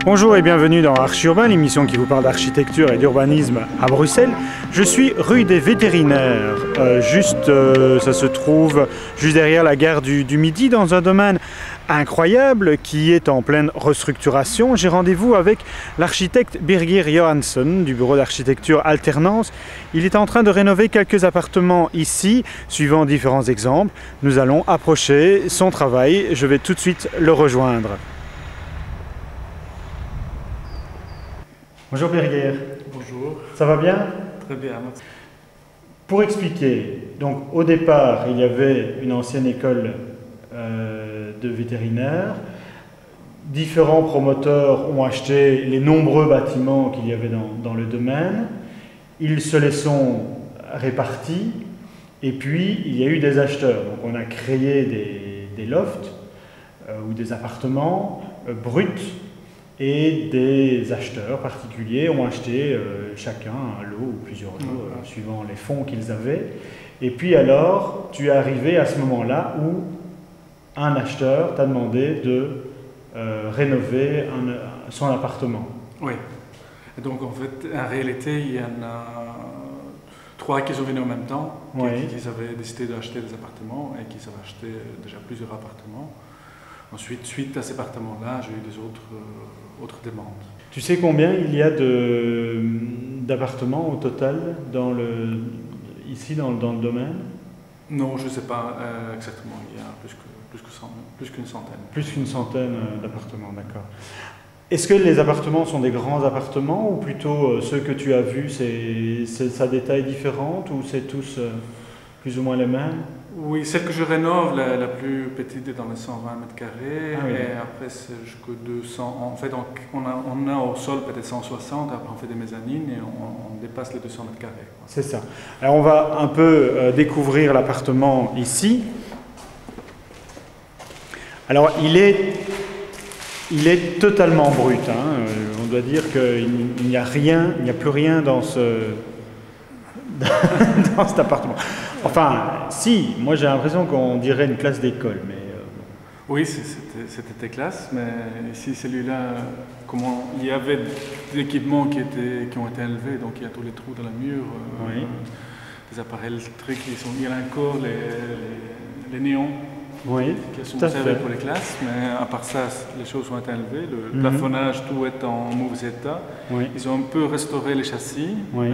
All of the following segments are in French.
Bonjour et bienvenue dans Archi Urbain, l'émission qui vous parle d'architecture et d'urbanisme à Bruxelles. Je suis rue des Vétérinaires, ça se trouve juste derrière la gare du Midi, dans un domaine incroyable qui est en pleine restructuration. J'ai rendez-vous avec l'architecte Birger Johansson du bureau d'architecture Alternance. Il est en train de rénover quelques appartements ici, suivant différents exemples. Nous allons approcher son travail, je vais tout de suite le rejoindre. Bonjour Birger. Bonjour. Ça va bien? Très bien, merci. Pour expliquer, donc au départ il y avait une ancienne école de vétérinaires. Différents promoteurs ont acheté les nombreux bâtiments qu'il y avait dans le domaine. Ils se les sont répartis et puis il y a eu des acheteurs. Donc on a créé des lofts ou des appartements bruts. Et des acheteurs particuliers ont acheté chacun un lot ou plusieurs lots, suivant les fonds qu'ils avaient. Et puis alors, tu es arrivé à ce moment-là où un acheteur t'a demandé de rénover son appartement. Oui. Et donc en fait, en réalité, il y en a 3 qui sont venus en même temps, qui avaient décidé d'acheter des appartements et qui avaient acheté déjà plusieurs appartements. Ensuite, suite à ces appartements-là, j'ai eu des autres demandes. Tu sais combien il y a d'appartements au total ici dans le domaine? Non, je ne sais pas exactement. Il y a plus qu'une centaine. Plus qu'une centaine d'appartements, d'accord. Est-ce que les appartements sont des grands appartements ou plutôt ceux que tu as vus, ça a des tailles différentes ou c'est tous plus ou moins les mêmes? Oui, celle que je rénove, la plus petite est dans les 120 mètres carrés, oui. Et après c'est jusqu'au 200. En fait, on a au sol peut-être 160, après on fait des mezzanines et on dépasse les 200 mètres carrés. C'est ça. Alors on va un peu découvrir l'appartement ici. Alors il est totalement brut. On doit dire qu'il n'y a rien, il n'y a plus rien dans dans cet appartement. Enfin, si, moi j'ai l'impression qu'on dirait une classe d'école, mais... Oui, c'était des classes, mais ici, celui-là, il y avait des équipements qui ont été enlevés, donc il y a tous les trous dans la mur, des appareils électriques, il y en a encore les néons qui sont servis pour les classes, mais à part ça, les choses ont été enlevées, le plafonnage, tout est en mauvais état. Ils ont un peu restauré les châssis, mais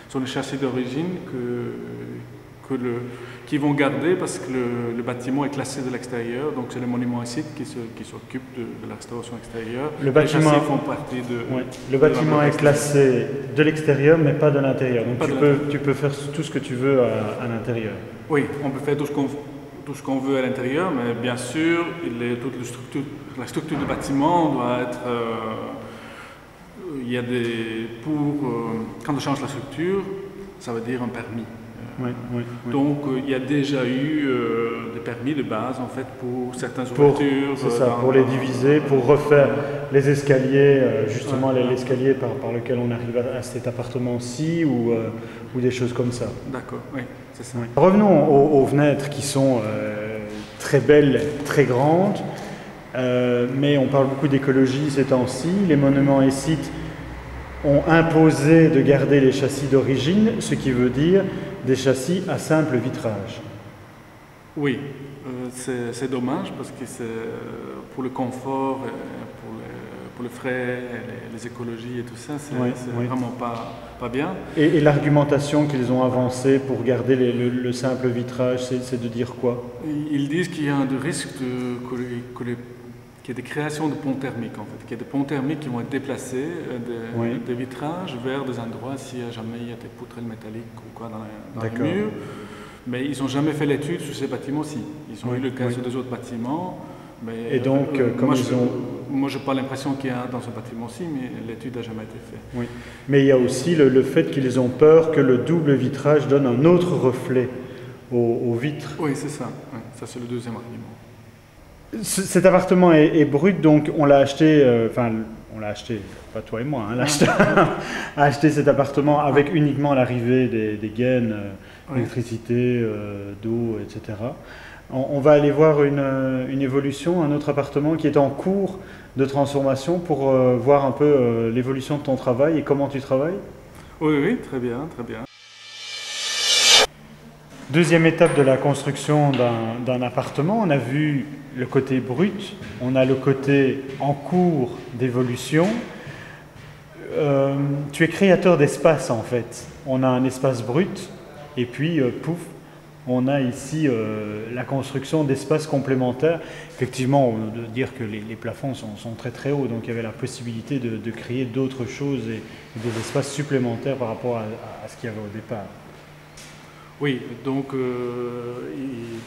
sont les châssis d'origine qu'ils vont garder parce que le bâtiment est classé de l'extérieur, donc c'est le monument ici qui s'occupe de la restauration extérieure. Les châssis font partie le bâtiment est classé de l'extérieur mais pas de l'intérieur, donc tu peux faire tout ce que tu veux à l'intérieur. Oui, on peut faire tout ce qu'on veut à l'intérieur, mais bien sûr, la structure du bâtiment doit être... il y a quand on change la structure, ça veut dire un permis. Donc il y a déjà eu des permis de base en fait pour certaines ouvertures. C'est ça, pour les diviser, pour refaire les escaliers, justement l'escalier par lequel on arrive à cet appartement-ci ou des choses comme ça. D'accord, oui, c'est ça. Revenons aux fenêtres qui sont très belles, très grandes, mais on parle beaucoup d'écologie ces temps-ci. Les monuments et sites ont imposé de garder les châssis d'origine, ce qui veut dire des châssis à simple vitrage. Oui, c'est dommage parce que pour le confort, pour les frais, les écologies et tout ça, c'est vraiment pas bien. Et l'argumentation qu'ils ont avancée pour garder le simple vitrage, c'est de dire quoi? Ils disent qu'il y a un risque qu'il y ait des créations de ponts thermiques, en fait, qu'il y a des ponts thermiques qui vont être déplacés des vitrages vers des endroits s'il y a jamais il y a des poutrelles métalliques ou quoi dans les murs. Mais ils n'ont jamais fait l'étude sur ces bâtiments-ci. Ils ont eu le cas sur des autres bâtiments. Mais et donc, moi, je n'ai pas l'impression qu'il y a dans ce bâtiment-ci, mais l'étude n'a jamais été faite. Oui. Mais il y a aussi le fait qu'ils ont peur que le double vitrage donne un autre reflet aux vitres. Oui, c'est ça. Oui, ça, c'est le deuxième argument. Cet appartement est brut, donc on l'a acheté, on l'a acheté, pas toi et moi, l'acheteur a acheté cet appartement avec uniquement l'arrivée des gaines, électricité, d'eau, etc. On va aller voir une évolution, un autre appartement qui est en cours de transformation pour voir un peu l'évolution de ton travail et comment tu travailles. Oui, oui, très bien, très bien. Deuxième étape de la construction d'un appartement, on a vu le côté brut, on a le côté en cours d'évolution. Tu es créateur d'espace en fait. On a un espace brut et puis pouf, on a ici la construction d'espaces complémentaires. Effectivement, on peut dire que les plafonds sont très très hauts, donc il y avait la possibilité de créer d'autres choses et des espaces supplémentaires par rapport à ce qu'il y avait au départ. Oui, donc il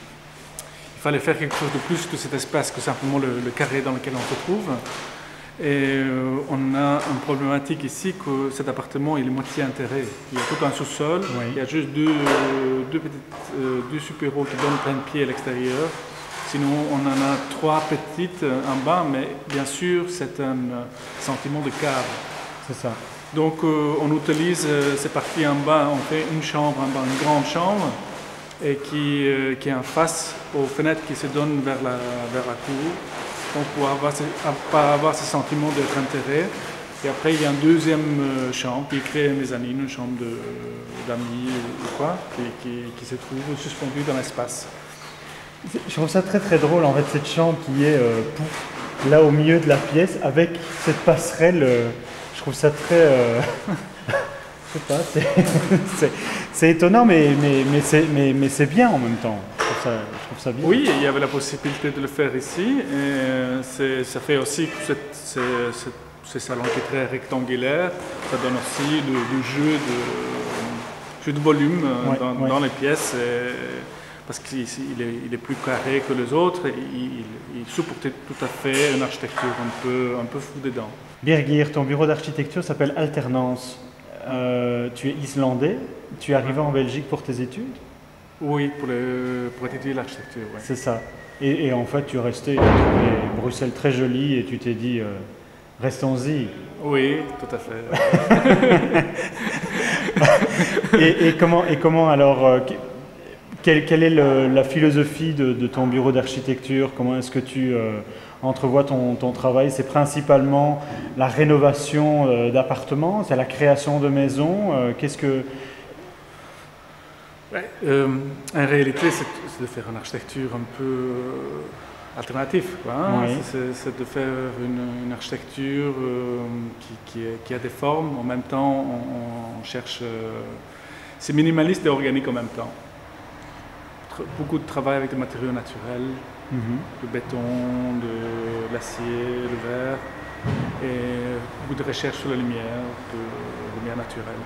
fallait faire quelque chose de plus que cet espace, que simplement le carré dans lequel on se trouve. Et on a une problématique ici que cet appartement il est moitié enterré. Il y a tout un sous-sol, oui. Il y a juste deux super-héros qui donnent plein de pieds à l'extérieur. Sinon on en a 3 petites en bas, mais bien sûr c'est un sentiment de cave. C'est ça. Donc on utilise ces parties en bas, on fait une chambre en bas, une grande chambre, et qui est en face aux fenêtres qui se donnent vers la cour. Donc pour pas avoir ce sentiment d'être enterré. Et après il y a une deuxième chambre qui est créée mezzanine, une chambre d'amis ou quoi, qui se trouve suspendue dans l'espace. Je trouve ça très très drôle en fait, cette chambre qui est là au milieu de la pièce avec cette passerelle. Je trouve ça très... je sais pas, c'est étonnant mais c'est bien en même temps. Je trouve ça bien. Oui, il y avait la possibilité de le faire ici. Et ça fait aussi que ce salon qui est très rectangulaire, ça donne aussi du jeu de volume dans les pièces. Parce qu'il est plus carré que les autres, il supportait tout à fait une architecture un peu fou dedans. Birgir, ton bureau d'architecture s'appelle Alternance. Tu es islandais, tu es arrivé en Belgique pour tes études? Oui, pour étudier l'architecture. Ouais. C'est ça. Et en fait, tu es resté, tu as trouvé Bruxelles très jolie et tu t'es dit, restons-y. Oui, tout à fait. et comment alors, quelle est la philosophie de ton bureau d'architecture? Comment est-ce que tu entrevois ton travail? C'est principalement la rénovation d'appartements, c'est la création de maisons. Qu'est-ce que... Ouais, en réalité, c'est de faire une architecture un peu alternative. Hein? Oui. C'est de faire une architecture qui a des formes. En même temps, on cherche... c'est minimaliste et organique en même temps. Beaucoup de travail avec des matériaux naturels, le béton, de l'acier, le verre, et beaucoup de recherche sur la lumière, de lumière naturelle.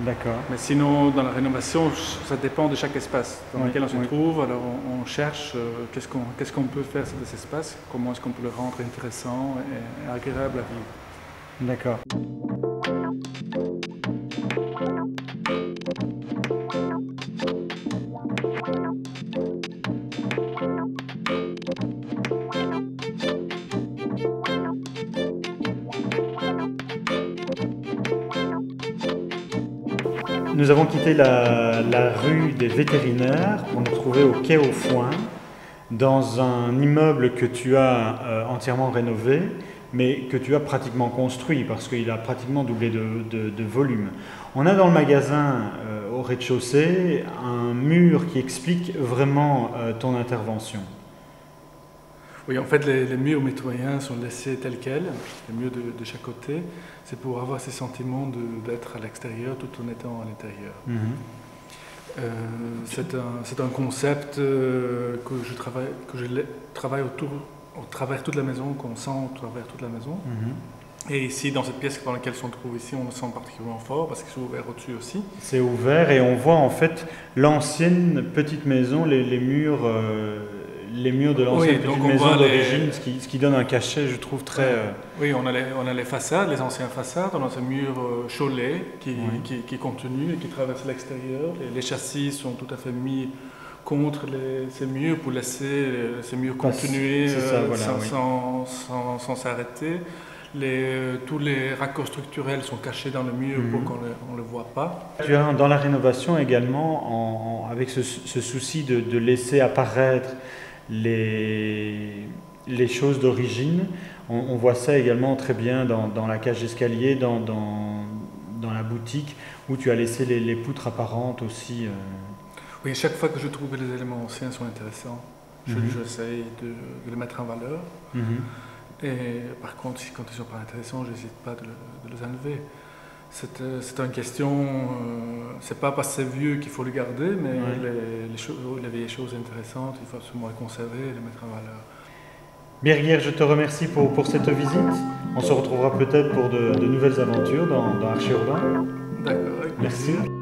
D'accord. Mais sinon, dans la rénovation, ça dépend de chaque espace dans lequel on se trouve. Alors on cherche qu'est-ce qu'on peut faire de cet espace, comment est-ce qu'on peut le rendre intéressant et agréable à vivre. D'accord. Nous avons quitté la rue des Vétérinaires pour nous retrouver au quai aux Foins, dans un immeuble que tu as entièrement rénové, mais que tu as pratiquement construit, parce qu'il a pratiquement doublé de volume. On a dans le magasin, au rez-de-chaussée, un mur qui explique vraiment ton intervention. Oui, en fait, les murs mitoyens sont laissés tels quels, les murs de chaque côté. C'est pour avoir ce sentiment d'être à l'extérieur tout en étant à l'intérieur. C'est un concept que je travaille au travers toute la maison, qu'on sent au travers toute la maison. Et ici, dans cette pièce dans laquelle on se trouve ici, on le sent particulièrement fort parce que c'est ouvert au-dessus aussi. C'est ouvert et on voit en fait l'ancienne petite maison, les murs de l'ancienne petite maison d'origine, ce qui donne un cachet, je trouve, très... Oui, on a les façades, les anciennes façades, on a ce mur Cholet qui continue et qui traverse l'extérieur. Les châssis sont tout à fait mis contre ces murs pour laisser ces murs continuer sans s'arrêter. tous les raccords structurels sont cachés dans le mur pour qu'on ne le voit pas. Tu as dans la rénovation également, avec ce souci de laisser apparaître les choses d'origine, on voit ça également très bien dans la cage d'escalier, dans la boutique, où tu as laissé les poutres apparentes aussi. Oui, chaque fois que je trouve que les éléments anciens sont intéressants, j'essaye de les mettre en valeur. Et par contre, quand ils ne sont pas intéressants, je n'hésite pas de les enlever. C'est une question, c'est pas parce que c'est vieux qu'il faut le garder, mais les vieilles choses intéressantes, il faut absolument les conserver et les mettre en valeur. Birger, je te remercie pour cette visite. On se retrouvera peut-être pour de nouvelles aventures dans Archi Urbain. D'accord, avec plaisir. Merci.